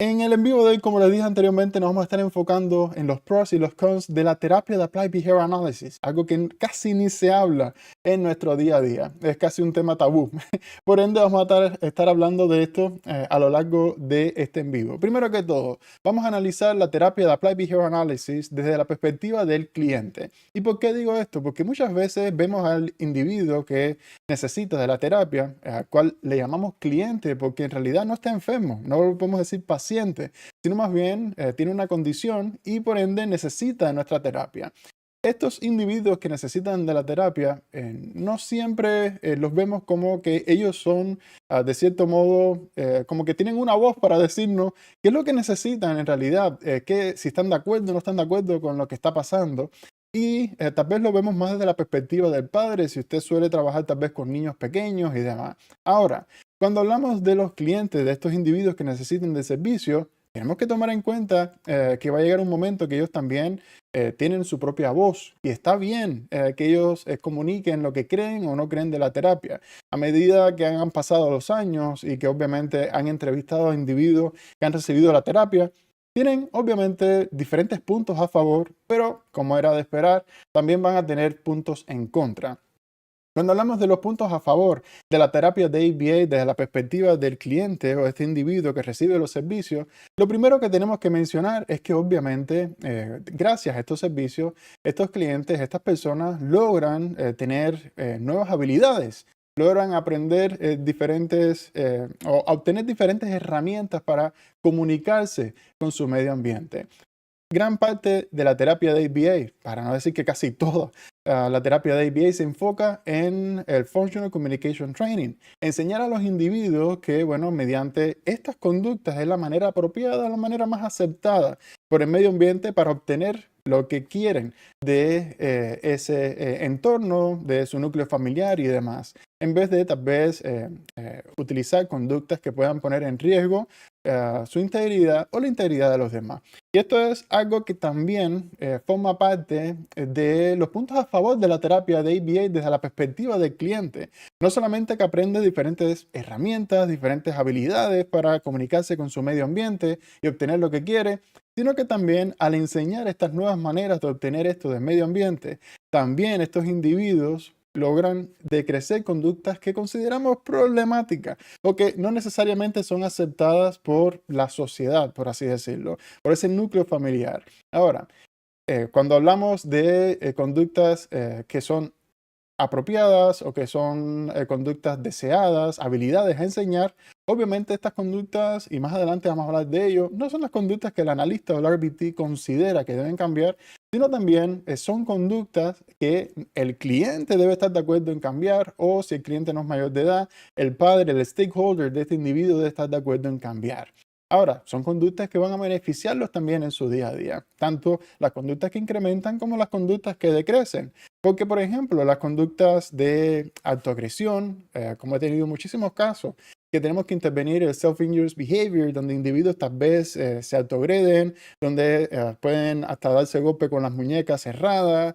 En el en vivo de hoy, como les dije anteriormente, nos vamos a estar enfocando en los pros y los cons de la terapia de Applied Behavior Analysis, algo que casi ni se habla en nuestro día a día. Es casi un tema tabú. Por ende, vamos a estar hablando de esto a lo largo de este en vivo. Primero que todo, vamos a analizar la terapia de Applied Behavior Analysis desde la perspectiva del cliente. ¿Y por qué digo esto? Porque muchas veces vemos al individuo que necesita de la terapia, al cual le llamamos cliente, porque en realidad no está enfermo, no lo podemos decir paciente, sino más bien tiene una condición y por ende necesita de nuestra terapia. Estos individuos que necesitan de la terapia, no siempre los vemos como que ellos son, de cierto modo, como que tienen una voz para decirnos qué es lo que necesitan en realidad, que si están de acuerdo o no están de acuerdo con lo que está pasando. Y tal vez lo vemos más desde la perspectiva del padre, si usted suele trabajar tal vez con niños pequeños y demás. Ahora, cuando hablamos de los clientes, de estos individuos que necesitan de servicio, tenemos que tomar en cuenta que va a llegar un momento que ellos también tienen su propia voz y está bien que ellos comuniquen lo que creen o no creen de la terapia. A medida que han pasado los años y que obviamente han entrevistado a individuos que han recibido la terapia, tienen obviamente diferentes puntos a favor, pero como era de esperar, también van a tener puntos en contra. Cuando hablamos de los puntos a favor de la terapia de ABA desde la perspectiva del cliente o este individuo que recibe los servicios, lo primero que tenemos que mencionar es que obviamente gracias a estos servicios, estos clientes, estas personas logran tener nuevas habilidades, logran aprender o obtener diferentes herramientas para comunicarse con su medio ambiente. Gran parte de la terapia de ABA, para no decir que casi toda la terapia de ABA se enfoca en el Functional Communication Training. Enseñar a los individuos que, bueno, mediante estas conductas es la manera apropiada, la manera más aceptada por el medio ambiente para obtener lo que quieren de ese entorno, de su núcleo familiar y demás, en vez de tal vez utilizar conductas que puedan poner en riesgo su integridad o la integridad de los demás. Y esto es algo que también forma parte de los puntos a favor de la terapia de ABA desde la perspectiva del cliente. No solamente que aprende diferentes herramientas, diferentes habilidades para comunicarse con su medio ambiente y obtener lo que quiere, sino que también al enseñar estas nuevas maneras de obtener esto del medio ambiente, también estos individuos logran decrecer conductas que consideramos problemáticas o que no necesariamente son aceptadas por la sociedad, por así decirlo, por ese núcleo familiar. Ahora, cuando hablamos de conductas que son apropiadas o que son conductas deseadas, habilidades a enseñar, obviamente estas conductas, y más adelante vamos a hablar de ello, no son las conductas que el analista o el RBT considera que deben cambiar, sino también son conductas que el cliente debe estar de acuerdo en cambiar, o si el cliente no es mayor de edad, el padre, el stakeholder de este individuo debe estar de acuerdo en cambiar. Ahora, son conductas que van a beneficiarlos también en su día a día, tanto las conductas que incrementan como las conductas que decrecen. Porque, por ejemplo, las conductas de autoagresión, como he tenido muchísimos casos, que tenemos que intervenir el self-injurious behavior, donde individuos tal vez se autoagreden, donde pueden hasta darse golpe con las muñecas cerradas,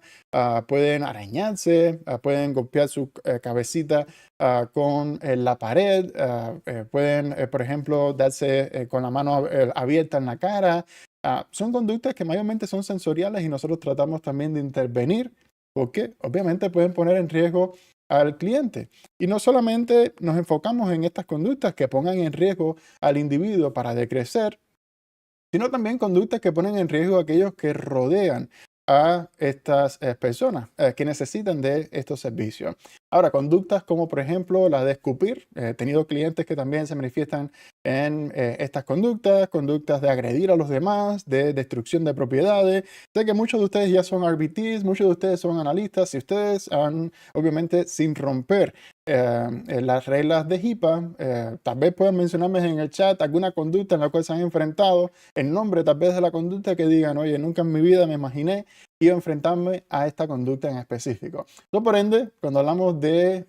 pueden arañarse, pueden golpear su cabecita con la pared, pueden, por ejemplo, darse con la mano abierta en la cara. Son conductas que mayormente son sensoriales y nosotros tratamos también de intervenir porque obviamente pueden poner en riesgo al cliente. Y no solamente nos enfocamos en estas conductas que pongan en riesgo al individuo para decrecer, sino también conductas que ponen en riesgo a aquellos que rodean a estas personas que necesitan de estos servicios. Ahora, conductas como por ejemplo la de escupir. He tenido clientes que también se manifiestan en estas conductas, conductas de agredir a los demás, de destrucción de propiedades. Sé que muchos de ustedes ya son RBTs, muchos de ustedes son analistas y ustedes han, obviamente, sin romper las reglas de HIPAA, tal vez puedan mencionarme en el chat alguna conducta en la cual se han enfrentado, el nombre tal vez de la conducta que digan, oye, nunca en mi vida me imaginé iba a enfrentarme a esta conducta en específico. Por ende, cuando hablamos de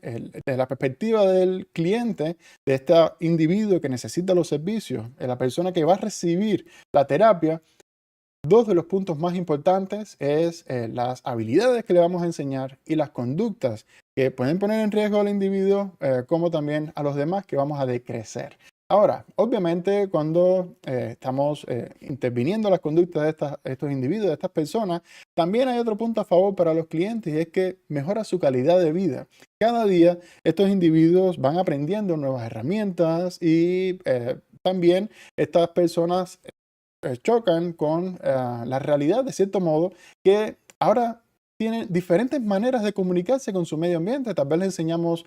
la perspectiva del cliente, de este individuo que necesita los servicios, de la persona que va a recibir la terapia, dos de los puntos más importantes es las habilidades que le vamos a enseñar y las conductas que pueden poner en riesgo al individuo como también a los demás que vamos a decrecer. Ahora, obviamente, cuando estamos interviniendo las conductas de estos individuos, de estas personas, también hay otro punto a favor para los clientes y es que mejora su calidad de vida. Cada día estos individuos van aprendiendo nuevas herramientas y también estas personas chocan con la realidad, de cierto modo, que ahora tienen diferentes maneras de comunicarse con su medio ambiente. Tal vez le enseñamos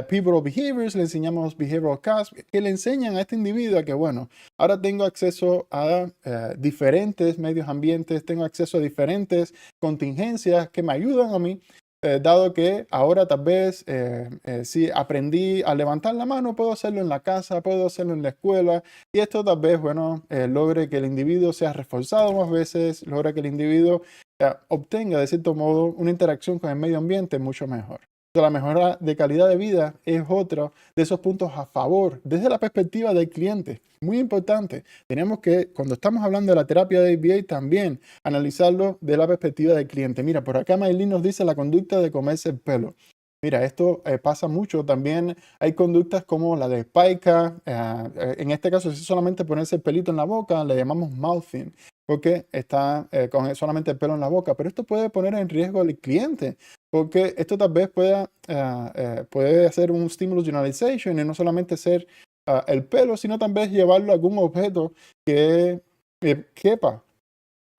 pivotal behaviors, le enseñamos behavioral casks, que le enseñan a este individuo a que, bueno, ahora tengo acceso a diferentes medios ambientes, tengo acceso a diferentes contingencias que me ayudan a mí. Dado que ahora tal vez si aprendí a levantar la mano, puedo hacerlo en la casa, puedo hacerlo en la escuela, y esto tal vez, bueno, logre que el individuo sea reforzado más veces, logre que el individuo obtenga de cierto modo una interacción con el medio ambiente mucho mejor. La mejora de calidad de vida es otro de esos puntos a favor desde la perspectiva del cliente. Muy importante. Tenemos que, cuando estamos hablando de la terapia de ABA, también analizarlo de la perspectiva del cliente. Mira, por acá Maylin nos dice la conducta de comerse el pelo. Mira, esto pasa mucho. También hay conductas como la de pica. En este caso, si solamente ponerse el pelito en la boca, le llamamos mouthing, porque está con solamente el pelo en la boca. Pero esto puede poner en riesgo al cliente, porque esto tal vez puede hacer un stimulus generalization y no solamente ser el pelo, sino también llevarlo a algún objeto que quepa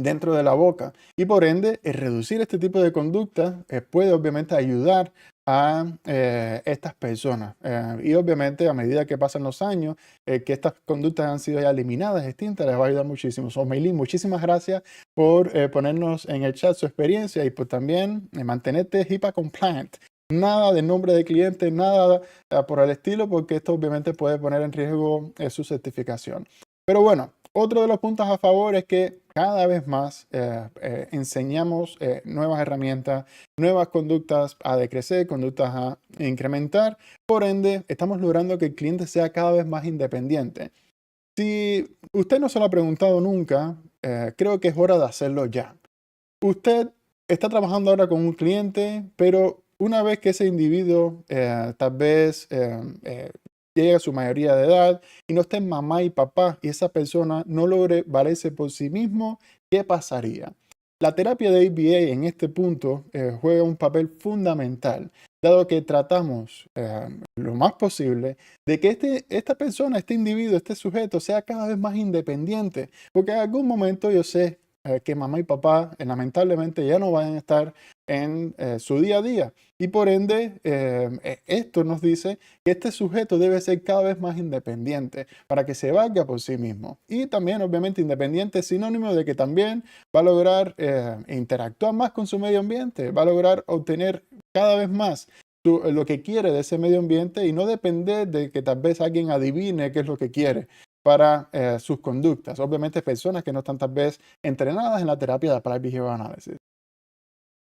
dentro de la boca. Y por ende, el reducir este tipo de conducta puede obviamente ayudar a estas personas. Y obviamente a medida que pasan los años, que estas conductas han sido ya eliminadas, extintas, les va a ayudar muchísimo. So, Maylin, muchísimas gracias por ponernos en el chat su experiencia y por también mantenerte HIPAA compliant. Nada de nombre de cliente, nada por el estilo, porque esto obviamente puede poner en riesgo su certificación. Pero bueno, otro de los puntos a favor es que cada vez más enseñamos nuevas herramientas, nuevas conductas a decrecer, conductas a incrementar. Por ende, estamos logrando que el cliente sea cada vez más independiente. Si usted no se lo ha preguntado nunca, creo que es hora de hacerlo ya. Usted está trabajando ahora con un cliente, pero una vez que ese individuo tal vez llegue a su mayoría de edad y no estén mamá y papá y esa persona no logre valerse por sí mismo, ¿qué pasaría? La terapia de ABA en este punto juega un papel fundamental, dado que tratamos lo más posible de que esta persona, este individuo, este sujeto sea cada vez más independiente, porque en algún momento yo sé que mamá y papá lamentablemente ya no van a estar en su día a día. Y por ende, esto nos dice que este sujeto debe ser cada vez más independiente para que se valga por sí mismo. Y también, obviamente, independiente es sinónimo de que también va a lograr interactuar más con su medio ambiente, va a lograr obtener cada vez más lo que quiere de ese medio ambiente y no depender de que tal vez alguien adivine qué es lo que quiere para sus conductas. Obviamente, personas que no están tal vez entrenadas en la terapia de Applied Behavioral Analysis.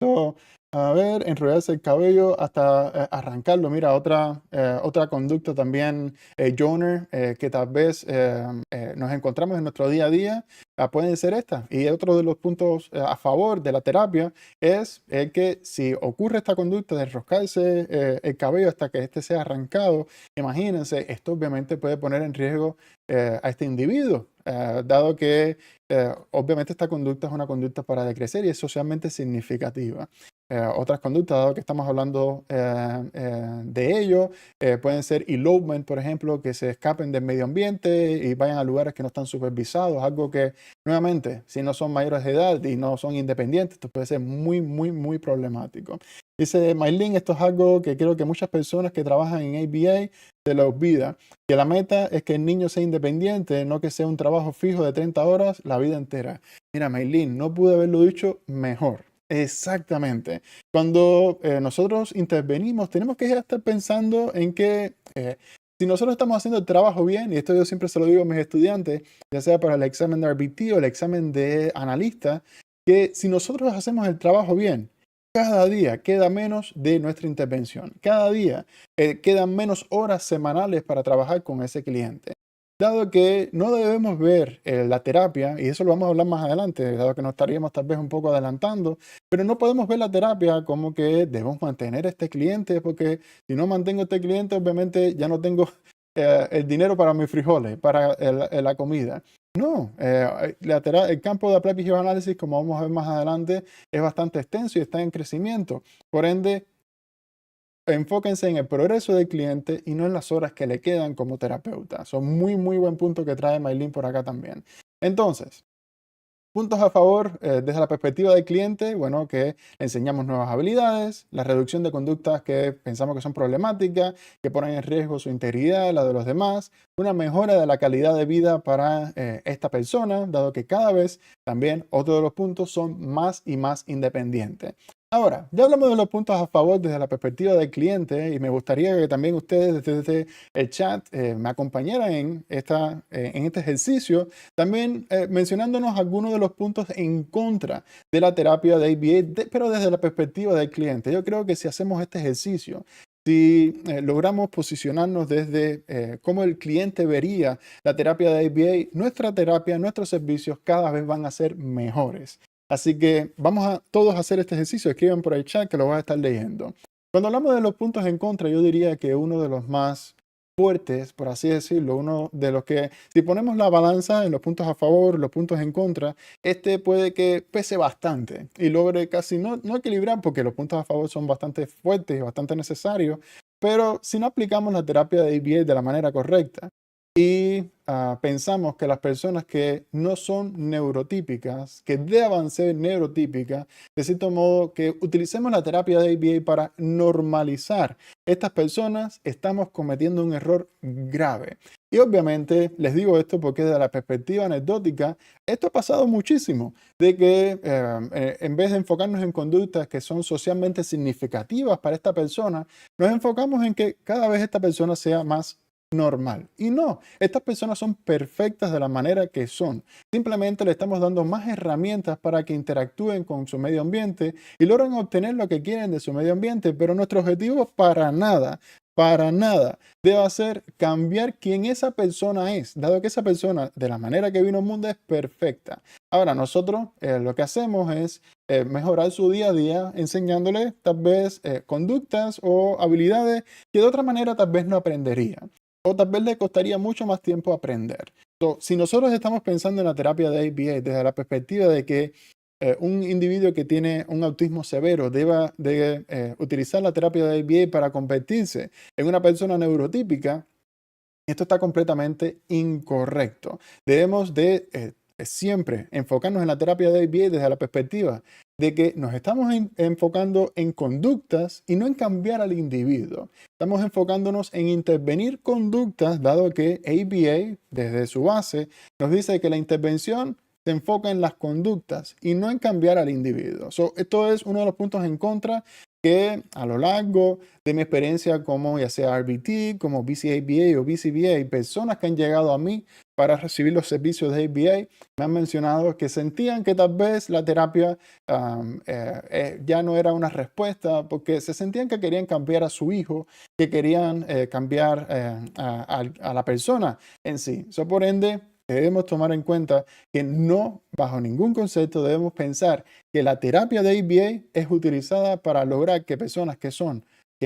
So, a ver, enrollarse el cabello hasta arrancarlo. Mira, otra conducta también, Joner, que tal vez nos encontramos en nuestro día a día, pueden ser estas. Y otro de los puntos a favor de la terapia es el que si ocurre esta conducta de enroscarse el cabello hasta que este sea arrancado, imagínense, esto obviamente puede poner en riesgo a este individuo, dado que obviamente esta conducta es una conducta para decrecer y es socialmente significativa. Otras conductas, dado que estamos hablando de ello, pueden ser elopement, por ejemplo, que se escapen del medio ambiente y vayan a lugares que no están supervisados, algo que, nuevamente, si no son mayores de edad y no son independientes, esto puede ser muy, muy, muy problemático. Dice Maylin, esto es algo que creo que muchas personas que trabajan en ABA se lo olvida, que la meta es que el niño sea independiente, no que sea un trabajo fijo de 30 horas la vida entera. Mira, Maylin, no pude haberlo dicho mejor. Exactamente. Cuando nosotros intervenimos, tenemos que estar pensando en que si nosotros estamos haciendo el trabajo bien, y esto yo siempre se lo digo a mis estudiantes, ya sea para el examen de RBT o el examen de analista, que si nosotros hacemos el trabajo bien, cada día queda menos de nuestra intervención. Cada día quedan menos horas semanales para trabajar con ese cliente. Dado que no debemos ver la terapia, y eso lo vamos a hablar más adelante, dado que nos estaríamos tal vez un poco adelantando, pero no podemos ver la terapia como que debemos mantener a este cliente, porque si no mantengo a este cliente, obviamente ya no tengo el dinero para mis frijoles, para la comida. No, el campo de Applied Behavioral Analysis, como vamos a ver más adelante, es bastante extenso y está en crecimiento. Por ende, enfóquense en el progreso del cliente y no en las horas que le quedan como terapeuta. Son muy, muy buen punto que trae Maylin por acá también. Entonces, puntos a favor desde la perspectiva del cliente, bueno, que enseñamos nuevas habilidades, la reducción de conductas que pensamos que son problemáticas, que ponen en riesgo su integridad, la de los demás, una mejora de la calidad de vida para esta persona, dado que cada vez también otro de los puntos son más y más independientes. Ahora, ya hablamos de los puntos a favor desde la perspectiva del cliente y me gustaría que también ustedes desde el chat me acompañaran en este ejercicio también mencionándonos algunos de los puntos en contra de la terapia de ABA, pero desde la perspectiva del cliente. Yo creo que si hacemos este ejercicio, si logramos posicionarnos desde cómo el cliente vería la terapia de ABA, nuestra terapia, nuestros servicios cada vez van a ser mejores. Así que vamos a todos a hacer este ejercicio. Escriban por el chat que lo voy a estar leyendo. Cuando hablamos de los puntos en contra, yo diría que uno de los más fuertes, por así decirlo, uno de los que, si ponemos la balanza en los puntos a favor, los puntos en contra, este puede que pese bastante y logre casi no equilibrar, porque los puntos a favor son bastante fuertes y bastante necesarios, pero si no aplicamos la terapia de ABA de la manera correcta y pensamos que las personas que no son neurotípicas, que deban ser neurotípicas, de cierto modo que utilicemos la terapia de ABA para normalizar estas personas, estamos cometiendo un error grave. Y obviamente les digo esto porque desde la perspectiva anecdótica, esto ha pasado muchísimo, de que en vez de enfocarnos en conductas que son socialmente significativas para esta persona, nos enfocamos en que cada vez esta persona sea más normal. Y no, estas personas son perfectas de la manera que son. Simplemente le estamos dando más herramientas para que interactúen con su medio ambiente y logren obtener lo que quieren de su medio ambiente, pero nuestro objetivo para nada debe ser cambiar quién esa persona es, dado que esa persona de la manera que vino al mundo es perfecta. Ahora nosotros lo que hacemos es mejorar su día a día enseñándole tal vez conductas o habilidades que de otra manera tal vez no aprendería o tal vez le costaría mucho más tiempo aprender. Si nosotros estamos pensando en la terapia de ABA desde la perspectiva de que un individuo que tiene un autismo severo deba utilizar la terapia de ABA para convertirse en una persona neurotípica, esto está completamente incorrecto. Debemos de siempre enfocarnos en la terapia de ABA desde la perspectiva de que nos estamos enfocando en conductas y no en cambiar al individuo. Estamos enfocándonos en intervenir conductas, dado que ABA, desde su base, nos dice que la intervención se enfoca en las conductas y no en cambiar al individuo. Esto es uno de los puntos en contra que a lo largo de mi experiencia como ya sea RBT, como BCABA o BCBA, personas que han llegado a mí para recibir los servicios de ABA me han mencionado que sentían que tal vez la terapia ya no era una respuesta porque se sentían que querían cambiar a su hijo, que querían cambiar a la persona en sí. Por ende, debemos tomar en cuenta que no, bajo ningún concepto, debemos pensar que la terapia de ABA es utilizada para lograr que personas que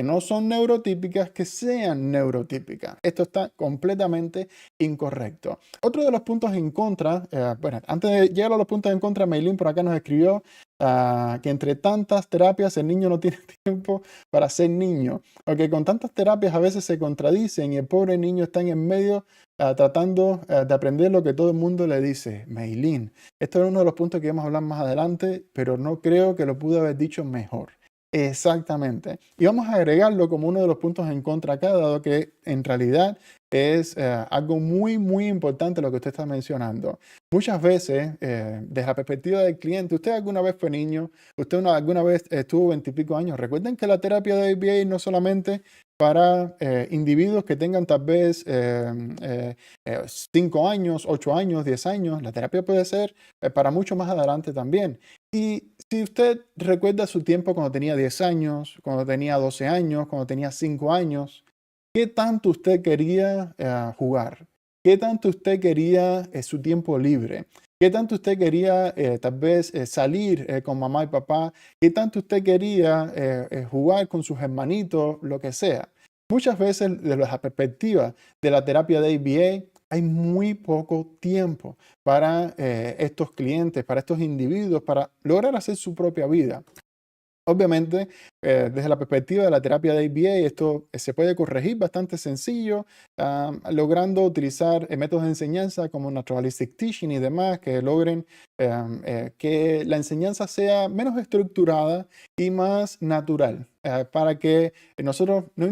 no son neurotípicas, que sean neurotípicas. Esto está completamente incorrecto. Otro de los puntos en contra, bueno, antes de llegar a los puntos en contra, Maylin por acá nos escribió que entre tantas terapias el niño no tiene tiempo para ser niño, o que con tantas terapias a veces se contradicen y el pobre niño está en el medio tratando de aprender lo que todo el mundo le dice. Maylin, esto es uno de los puntos que vamos a hablar más adelante, pero no creo que lo pude haber dicho mejor. Exactamente. Y vamos a agregarlo como uno de los puntos en contra acá, dado que en realidad es algo muy, muy importante lo que usted está mencionando. Muchas veces, desde la perspectiva del cliente, usted alguna vez fue niño, usted alguna vez estuvo 20 y pico años. Recuerden que la terapia de ABA no solamente para individuos que tengan tal vez 5 años, 8 años, 10 años. La terapia puede ser para mucho más adelante también. Y si usted recuerda su tiempo cuando tenía 10 años, cuando tenía 12 años, cuando tenía 5 años, ¿qué tanto usted quería jugar? ¿Qué tanto usted quería su tiempo libre? ¿Qué tanto usted quería tal vez salir con mamá y papá? ¿Qué tanto usted quería jugar con sus hermanitos? Lo que sea. Muchas veces, desde la perspectiva de la terapia de ABA, hay muy poco tiempo para estos clientes, para estos individuos, para lograr hacer su propia vida. Obviamente, desde la perspectiva de la terapia de ABA, esto se puede corregir bastante sencillo, logrando utilizar métodos de enseñanza como Naturalistic Teaching y demás, que logren que la enseñanza sea menos estructurada y más natural, para que nosotros no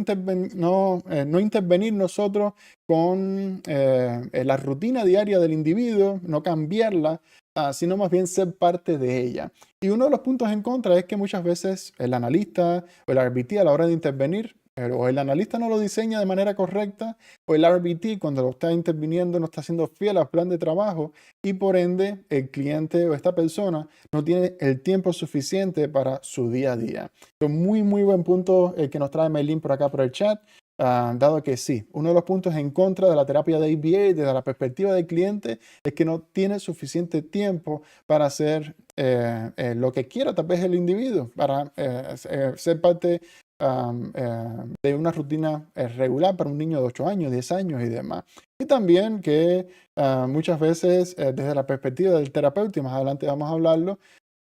intervenir nosotros con la rutina diaria del individuo, no cambiarla, sino más bien ser parte de ella. Y uno de los puntos en contra es que muchas veces el analista o el RBT a la hora de intervenir, o el analista no lo diseña de manera correcta, o el RBT cuando lo está interviniendo no está siendo fiel al plan de trabajo y por ende el cliente o esta persona no tiene el tiempo suficiente para su día a día. Es un muy, muy buen punto que nos trae Maylin por acá por el chat. Dado que sí, uno de los puntos en contra de la terapia de ABA desde la perspectiva del cliente es que no tiene suficiente tiempo para hacer lo que quiera tal vez el individuo, para ser parte de una rutina regular para un niño de 8 años, 10 años y demás. Y también que muchas veces desde la perspectiva del terapeuta, y más adelante vamos a hablarlo,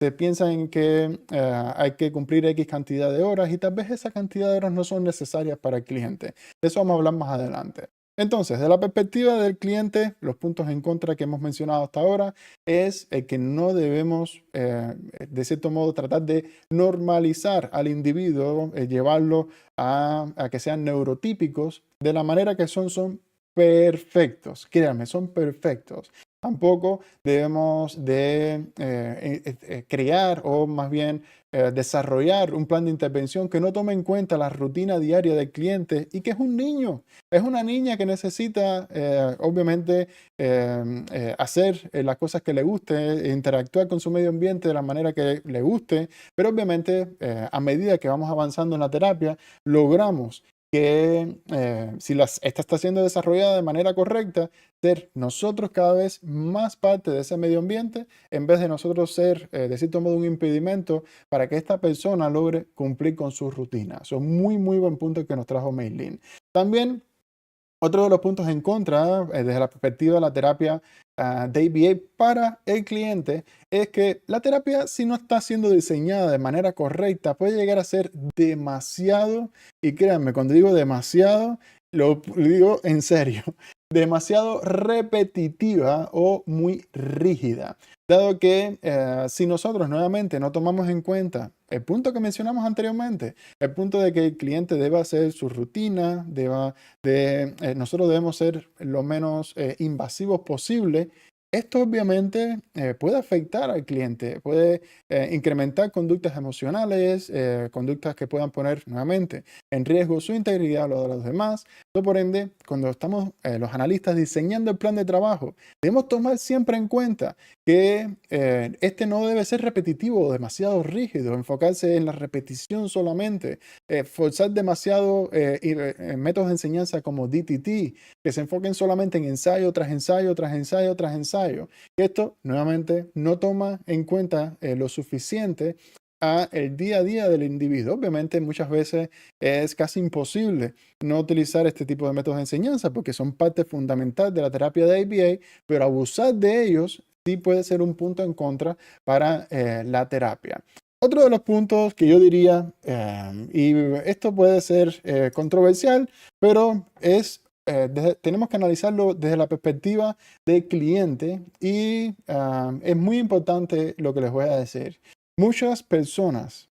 se piensa en que hay que cumplir X cantidad de horas y tal vez esa cantidad de horas no son necesarias para el cliente. De eso vamos a hablar más adelante. Entonces, de la perspectiva del cliente, los puntos en contra que hemos mencionado hasta ahora es que no debemos, de cierto modo, tratar de normalizar al individuo, llevarlo a que sean neurotípicos de la manera que son perfectos. Créanme, son perfectos. Tampoco debemos de crear o más bien desarrollar un plan de intervención que no tome en cuenta la rutina diaria del cliente y que es un niño, es una niña que necesita obviamente hacer las cosas que le guste, interactuar con su medio ambiente de la manera que le guste, pero obviamente a medida que vamos avanzando en la terapia, logramos que si esta está siendo desarrollada de manera correcta, ser nosotros cada vez más parte de ese medio ambiente, en vez de nosotros ser, de cierto modo, un impedimento para que esta persona logre cumplir con su rutina. Eso es muy, muy buen punto que nos trajo Maylin. También, otro de los puntos en contra, desde la perspectiva de la terapia de ABA para el cliente, es que la terapia, si no está siendo diseñada de manera correcta, puede llegar a ser demasiado, y créanme, cuando digo demasiado, lo digo en serio, demasiado repetitiva o muy rígida. Dado que si nosotros nuevamente no tomamos en cuenta el punto que mencionamos anteriormente, el punto de que el cliente deba hacer su rutina, nosotros debemos ser lo menos invasivos posible. Esto obviamente puede afectar al cliente, puede incrementar conductas emocionales, conductas que puedan poner nuevamente en riesgo su integridad o la de los demás. Por ende, cuando estamos los analistas diseñando el plan de trabajo, debemos tomar siempre en cuenta que este no debe ser repetitivo o demasiado rígido, enfocarse en la repetición solamente, forzar demasiado métodos de enseñanza como DTT, que se enfoquen solamente en ensayo tras ensayo, tras ensayo, tras ensayo. Esto, nuevamente, no toma en cuenta lo suficiente a el día a día del individuo. Obviamente, muchas veces es casi imposible no utilizar este tipo de métodos de enseñanza porque son parte fundamental de la terapia de ABA, pero abusar de ellos sí puede ser un punto en contra para la terapia. Otro de los puntos que yo diría, y esto puede ser controversial, pero tenemos que analizarlo desde la perspectiva del cliente y es muy importante lo que les voy a decir. Muchas personas,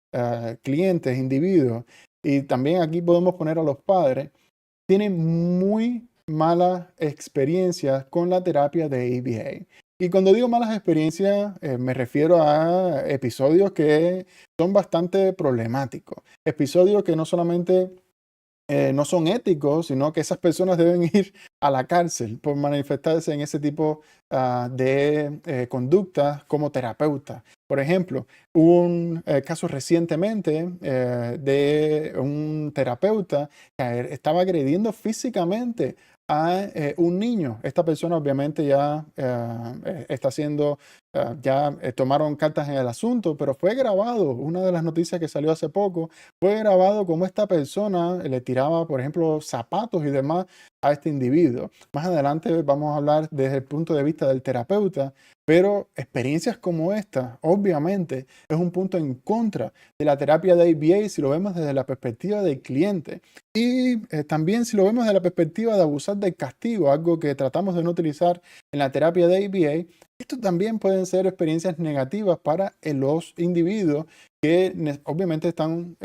clientes, individuos, y también aquí podemos poner a los padres, tienen muy malas experiencias con la terapia de ABA. Y cuando digo malas experiencias, me refiero a episodios que son bastante problemáticos. Episodios que no solamente no son éticos, sino que esas personas deben ir a la cárcel por manifestarse en ese tipo de conductas como terapeuta. Por ejemplo, hubo un caso recientemente de un terapeuta que estaba agrediendo físicamente a un niño. Esta persona obviamente ya está siendo ya tomaron cartas en el asunto, pero fue grabado, una de las noticias que salió hace poco, fue grabado como esta persona le tiraba, por ejemplo, zapatos y demás a este individuo. Más adelante vamos a hablar desde el punto de vista del terapeuta, pero experiencias como esta, obviamente, es un punto en contra de la terapia de ABA si lo vemos desde la perspectiva del cliente. Y también si lo vemos desde la perspectiva de abusar del castigo, algo que tratamos de no utilizar en la terapia de ABA, esto también pueden ser experiencias negativas para los individuos que obviamente están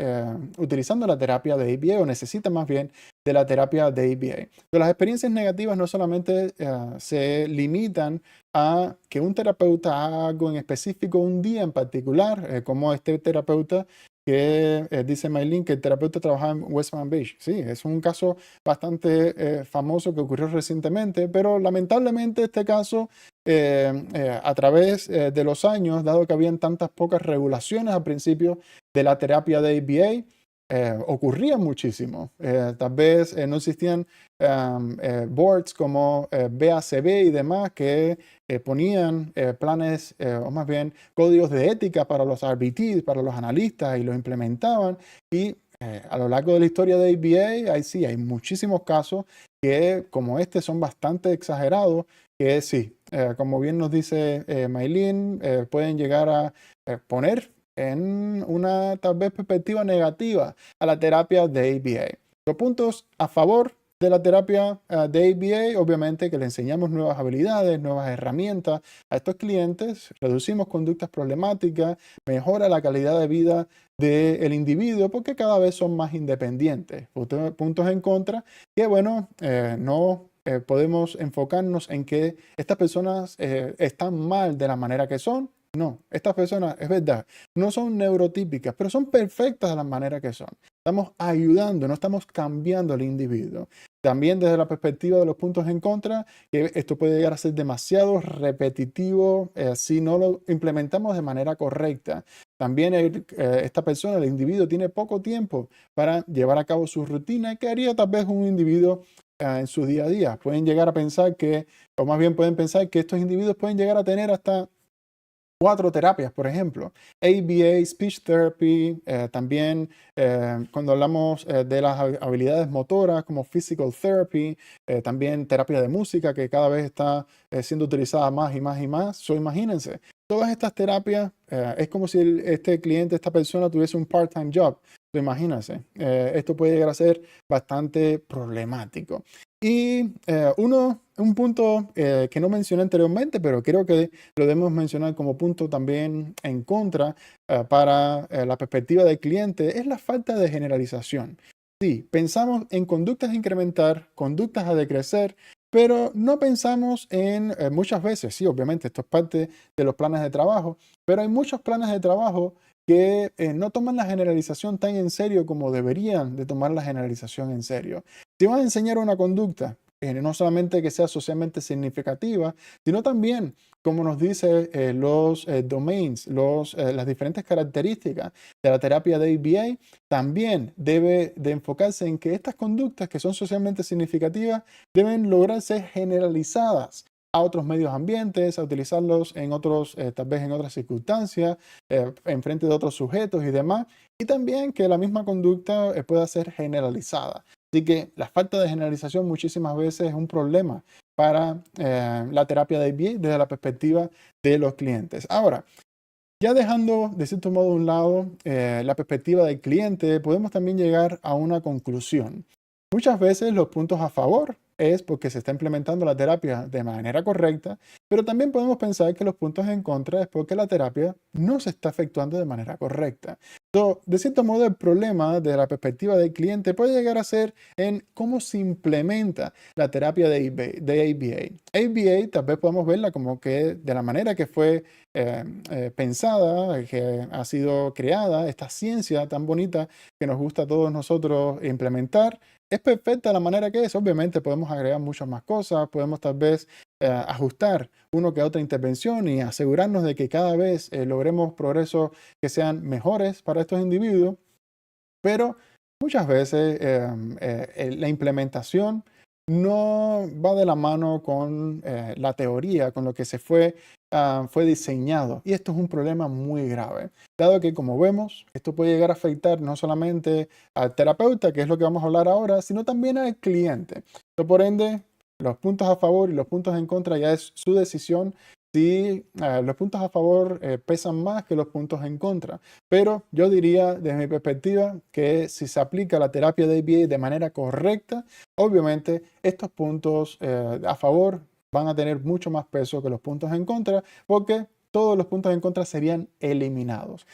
utilizando la terapia de ABA o necesitan más bien de la terapia de ABA. Pero las experiencias negativas no solamente se limitan a que un terapeuta haga algo en específico un día en particular, como este terapeuta que dice Maylin que el terapeuta trabajaba en West Palm Beach. Sí, es un caso bastante famoso que ocurrió recientemente, pero lamentablemente este caso, a través de los años, dado que habían tantas pocas regulaciones al principio de la terapia de ABA, ocurría muchísimo. Tal vez no existían boards como BACB y demás que ponían planes o más bien códigos de ética para los RBTs, para los analistas y los implementaban. Y a lo largo de la historia de ABA, ahí sí, hay muchísimos casos que como este son bastante exagerados, que sí, como bien nos dice Maylin, pueden llegar a poner en una tal vez perspectiva negativa a la terapia de ABA. Los puntos a favor de la terapia de ABA, obviamente que le enseñamos nuevas habilidades, nuevas herramientas a estos clientes, reducimos conductas problemáticas, mejora la calidad de vida del individuo porque cada vez son más independientes. Puntos en contra, que bueno, no podemos enfocarnos en que estas personas están mal de la manera que son. No, estas personas, es verdad, no son neurotípicas, pero son perfectas de la manera que son. Estamos ayudando, no estamos cambiando al individuo. También desde la perspectiva de los puntos en contra, que esto puede llegar a ser demasiado repetitivo si no lo implementamos de manera correcta. También esta persona, el individuo, tiene poco tiempo para llevar a cabo su rutina que haría tal vez un individuo en su día a día. Pueden llegar a pensar que, o más bien pueden pensar que estos individuos pueden llegar a tener hasta 4 terapias, por ejemplo. ABA, Speech Therapy, también cuando hablamos de las habilidades motoras como Physical Therapy, también terapia de música que cada vez está siendo utilizada más y más y más. So, imagínense, todas estas terapias es como si este cliente, esta persona tuviese un part-time job. So, imagínense, esto puede llegar a ser bastante problemático. Y un punto que no mencioné anteriormente, pero creo que lo debemos mencionar como punto también en contra para la perspectiva del cliente, es la falta de generalización. Sí, pensamos en conductas a incrementar, conductas a decrecer, pero no pensamos en muchas veces, sí, obviamente esto es parte de los planes de trabajo, pero hay muchos planes de trabajo que no toman la generalización tan en serio como deberían de tomar la generalización en serio. Si vas a enseñar una conducta, no solamente que sea socialmente significativa, sino también, como nos dice los domains, las diferentes características de la terapia de ABA, también debe de enfocarse en que estas conductas que son socialmente significativas deben lograr ser generalizadas a otros medios ambientes, a utilizarlos en otros, tal vez en otras circunstancias, en frente de otros sujetos y demás, y también que la misma conducta pueda ser generalizada. Así que la falta de generalización muchísimas veces es un problema para la terapia de ABA desde la perspectiva de los clientes. Ahora, ya dejando de cierto modo a un lado la perspectiva del cliente, podemos también llegar a una conclusión. Muchas veces los puntos a favor es porque se está implementando la terapia de manera correcta, pero también podemos pensar que los puntos en contra es porque la terapia no se está efectuando de manera correcta. So, de cierto modo, el problema de la perspectiva del cliente puede llegar a ser en cómo se implementa la terapia de ABA. ABA tal vez podemos verla como que de la manera que fue pensada, que ha sido creada, esta ciencia tan bonita que nos gusta a todos nosotros implementar, es perfecta la manera que es. Obviamente podemos agregar muchas más cosas, podemos tal vez ajustar uno que otra intervención y asegurarnos de que cada vez logremos progresos que sean mejores para estos individuos, pero muchas veces la implementación no va de la mano con la teoría, con lo que fue diseñado. Y esto es un problema muy grave, dado que, como vemos, esto puede llegar a afectar no solamente al terapeuta, que es lo que vamos a hablar ahora, sino también al cliente. Por ende, los puntos a favor y los puntos en contra ya es su decisión si los puntos a favor pesan más que los puntos en contra. Pero yo diría, desde mi perspectiva, que si se aplica la terapia de ABA de manera correcta, obviamente estos puntos a favor van a tener mucho más peso que los puntos en contra, porque todos los puntos en contra serían eliminados.